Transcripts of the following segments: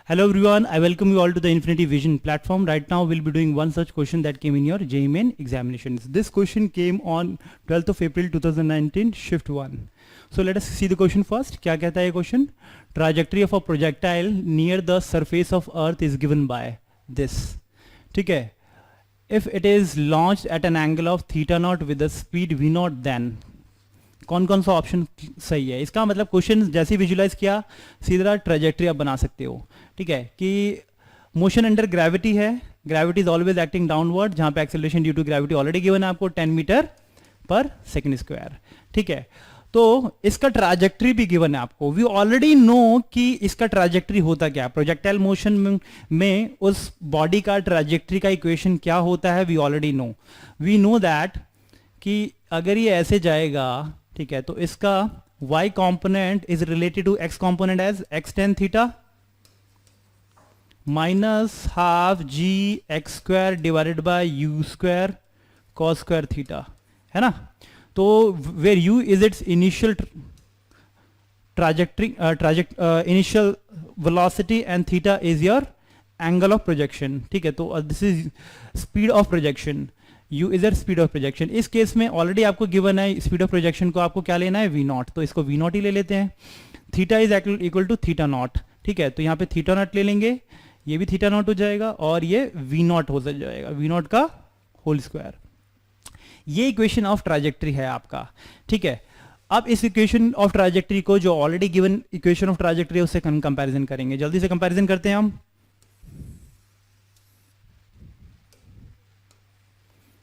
Hello everyone, I welcome you all to the Infinity Vision platform. Right now we'll be doing one such question that came in your JEE Main examinations. This question came on 12th of April 2019, shift 1. So let us see the question first. क्या कहता है ये question? Trajectory of a projectile near the surface of earth is given by this. ठीक है? If it is launched at an angle of theta naught with a speed v naught, then कौन कौन सा option सही है? इसका मतलब question जैसे विजुलाइज किया सीधा ट्रेजेक्ट्री आप बना सकते हो. ठीक है कि मोशन अंडर ग्रेविटी है, gravity is always acting downward, जहां पे acceleration due to gravity already given है आपको 10 मीटर पर सेकंड स्क्वायर. ठीक है, तो इसका ट्राजेक्ट्री भी गिवन है आपको. वी ऑलरेडी नो कि इसका ट्राजेक्ट्री होता क्या. प्रोजेक्टाइल मोशन में उस बॉडी का ट्राजेक्ट्री का इक्वेशन क्या होता है we already know. We know that कि अगर ये ऐसे जाएगा, ठीक है, तो इसका y component is related to x component as x tan theta minus half g x square divided by u square cos square theta, है ना. तो where u is its initial trajectory, initial velocity and theta is your angle of projection. ठीक है, तो this is speed of projection. u is speed of projection. इस case में already आपको given है स्पीड ऑफ प्रोजेक्शन को आपको क्या लेना है v नॉट, तो इसको v नॉट ही ले लेते हैं. Theta is equal to theta nought. ठीक है, तो यहाँ पे थीटा नॉट ले लेंगे, ये भी थीटा नॉट हो जाएगा और ये v नॉट हो जाएगा, v नॉट का होल स्क्वायर. ये इक्वेशन ऑफ ट्राजेक्ट्री है आपका. ठीक है, अब इस इक्वेशन ऑफ ट्राजेक्ट्री को जो already given equation of trajectory है उससे कंपैरिजन करेंगे. जल्दी से कंपैरिजन करते हैं हम.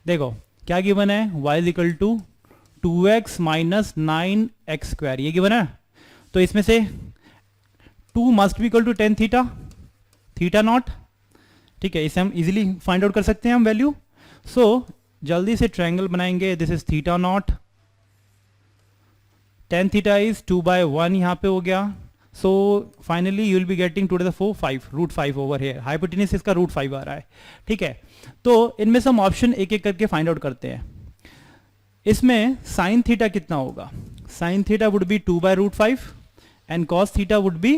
देखो क्या गिवन है, y is equal to 2x minus 9x square, ये गिवन है. तो इसमें से 2 must be equal to 10 theta, theta nought. ठीक है, इसे हम इजीली फाइंड आउट कर सकते हैं हम वैल्यू. सो जल्दी से ट्रायंगल बनाएंगे. This is theta naught, 10 theta is 2/1 यहाँ पे हो गया. So finally you will be getting 2 to the 4 5 √5 over here. Hypotenuse इसका √5 आ रहा है. ठीक है, तो इनमें से हम ऑप्शन एक एक करके फाइंड आउट करते हैं. इसमें साइन थीटा कितना होगा? Sine theta would be 2/√5 and cos theta would be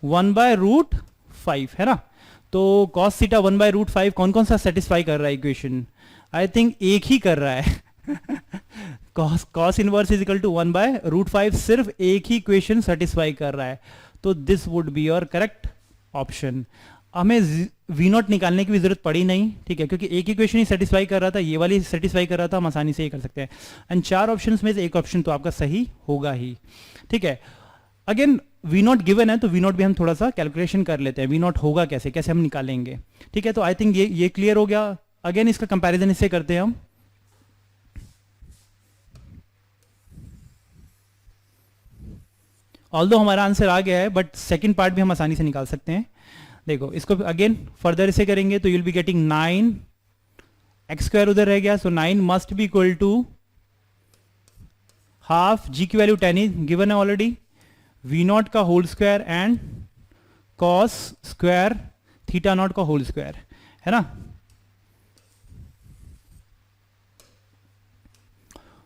1/√5, है ना. तो कॉस थीटा 1/√5 कौन कौन सा सेटिस्फाई कर रहा है इक्वेशन? आई थिंक एक ही कर रहा है. cos inverse is equal to 1/√5, सिर्फ एक ही इक्वेशन सेटिस्फाई कर रहा है. तो this would be your correct option. हमें v नॉट निकालने की भी जरूरत पड़ी नहीं. ठीक है, क्योंकि एक इक्वेशन ही सेटिस्फाई कर रहा था, ये वाली सेटिस्फाई कर रहा था, हम आसानी से ये कर सकते हैं. एंड 4 ऑप्शंस में से एक ऑप्शन तो आपका सही होगा ही. ठीक है, अगेन v नॉट गिवन है तो v नॉट भी हम थोड़ा सा कैलकुलेशन कर लेते हैं. v नॉट होगा कैसे, कैसे हम निकालेंगे. ठीक है, तो आई थिंक ये क्लियर हो गया. अगेन इसका कंपेरिजन इससे करते हैं हम. ऑल्दो हमारा आंसर आ गया है बट सेकंड पार्ट भी हम आसानी से निकाल सकते हैं. देखो इसको अगेन फर्दर इसे करेंगे तो you will be getting 9 X square उधर रह गया. So 9 must be equal to half g की वैल्यू 10 गिवन है ऑलरेडी, वी नॉट का whole square and cos square theta naught का होल स्क्वायर, है ना.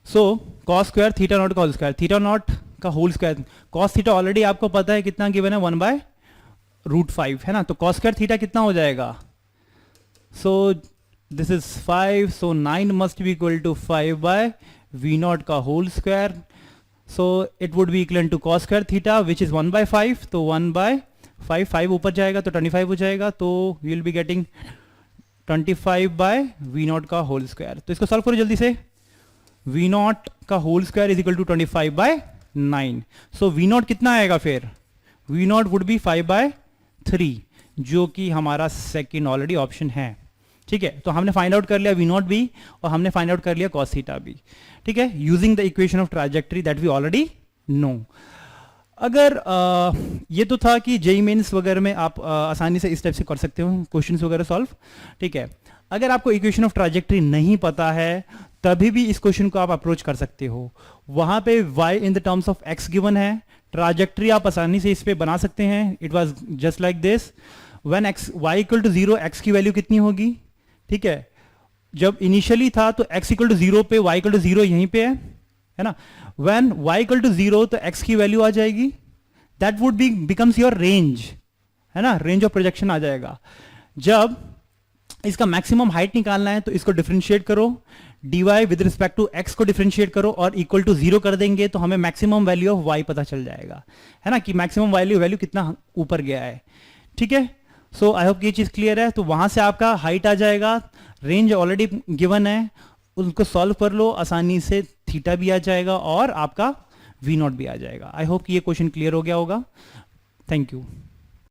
So cos square theta naught का होल स्क्वायर, थीटा नॉट का whole square, cos theta already आपको पता है कितना गिवन है 1/√5, है ना. तो कॉस स्क्वायर थीटा कितना हो जाएगा? So this is 5, so 9 must be equal to 5/v naught का whole square. So it would be equal to cos square theta which is 1/5, तो 1/5, 5 ऊपर जाएगा तो 25 हो जाएगा. तो you will be getting 25/v nought का होल स्क्वायर. तो इसको सॉल्व करो जल्दी से. v नॉट का whole square is equal to 25/9. So v nought कितना आएगा फिर? v नॉट वुड बी 5/3, जो कि हमारा सेकंड ऑलरेडी ऑप्शन है. ठीक है, तो हमने फाइंड आउट कर लिया v नॉट भी और हमने फाइंड आउट कर लिया cos थीटा भी. ठीक है, using the equation of trajectory that we already know. अगर ये तो था कि जेईई मेंस वगैरह में आप आसानी से इस टाइप से कर सकते हो क्वेश्चंस वगैरह सॉल्व. ठीक है, अगर आपको इक्वेशन ऑफ ट्राजेक्टरी नहीं पता है तभी भी इस क्वेश्चन को आप अप्रोच कर सकते हो. वहां पे y in the terms of x given है, ट्राजेक्टरी आप आसानी से इस पे बना सकते हैं. It was just like this. When x y equal to 0 x की वैल्यू कितनी होगी? ठीक है, जब इनिशियली था तो x इक्वल टू 0 पे y इक्वल टू 0 यहीं पे है ना. व्हेन y इक्वल टू 0 तो x की वैल्यू आ जाएगी, that would be becomes your range, है ना, रेंज ऑफ प्रोजेक्शन आ जाएगा। जब इसका मैक्सिमम हाइट निकालना है तो इसको डिफरेंशिएट करो, dy with respect to x को डिफरेंशिएट करो और इक्वल टू 0 कर देंगे तो हमें मैक्सिमम वैल्यू ऑफ y पता चल जाएगा, है ना, कि मैक्सिमम वैल्यू कितना ऊपर गया है। ठीक है, सो आई होप ये चीज क्लियर है। तो वहां से आपका हाइट आ जाएगा, रेंज ऑलरेडी गिवन है, उनको सॉल्व कर लो आसानी से, थीटा भी आ जाएगा और आपका v0 भी आ जाएगा। आई होप कि ये क्वेश्चन क्लियर हो गया होगा। Thank you.